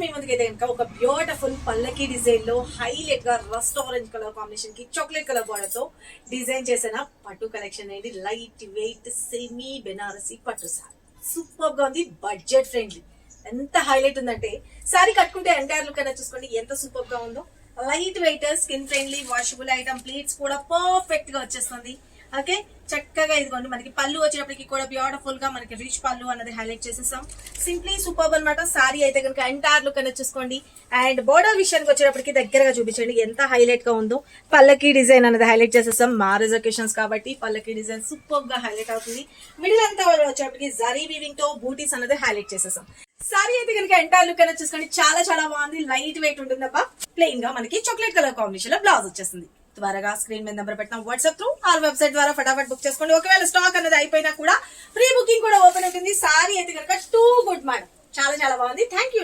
మీ ముందుకైతే కనుక ఒక బ్యూటిఫుల్ పల్లకి డిజైన్ లో హైలైట్ గా రస్ట్ ఆరెంజ్ కలర్ కాంబినేషన్ కి చాక్లెట్ కలర్ బోర్డర్ తో డిజైన్ చేసిన పట్టు కలెక్షన్ అనేది లైట్ వెయిట్ సెమీ బెనారసి పట్టు సారీ. సూపర్ గా ఉంది, బడ్జెట్ ఫ్రెండ్లీ. ఎంత హైలైట్ ఉందంటే సారీ కట్టుకుంటే ఎంటైర్ లుక్ అనేది చూసుకోండి ఎంత సూపర్ గా ఉందో. Light weight, skin friendly, washable item, plates కూడా పర్ఫెక్ట్ గా వచ్చేస్తుంది. ఓకే, చక్కగా ఇదిగోండి మనకి పళ్ళు వచ్చేటప్పటికి కూడా బ్యూటిఫుల్ గా మనకి రిచ్ పళ్ళు అనేది హైలైట్ చేసేసాం. సింప్లీ సూపర్ అనమాట. సారీ అయితే కనుక ఎంటైర్ లుక్ అనేది చూసుకోండి. అండ్ బోర్డర్ విషయానికి వచ్చేటప్పటికి దగ్గరగా చూపించండి ఎంత హైలైట్ గా ఉందో. పల్లకి డిజైన్ అనేది హైలైట్ చేసేసాం. మ్యారేజ్ ఒకేషన్స్ కాబట్టి పల్లకి డిజైన్ సూపర్ గా హైలైట్ అవుతుంది. మిడిల్ అంతా వచ్చేటప్పటికి జరీ వీవింగ్ తో బూటీస్ అనేది హైలైట్ చేసేసాం. సారీ అయితే కనుక ఎంటైర్ లుక్ అనేది చూసుకోండి చాలా చాలా బాగుంది. Light weight ఉంటుందబ్బా. ప్లెయిన్ గా మనకి చాక్లెట్ కలర్ కాంబినేషన్ లో బ్లౌజ్ వచ్చేస్తుంది. త్వరగా స్క్రీన్ మీద నెంబర్ పెట్టిన వాట్సాప్ త్రూ ఆ వెబ్సైట్ ద్వారా ఫటాఫట్ బుక్ చేసుకోండి. ఒకవేళ స్టాక్ అనేది అయిపోయినా కూడా ప్రీ బుకింగ్ కూడా ఓపెన్ ఉంటుంది. సారీ అయితే కనుక టూ గుడ్ మేడం, చాలా చాలా బాగుంది. Thank you.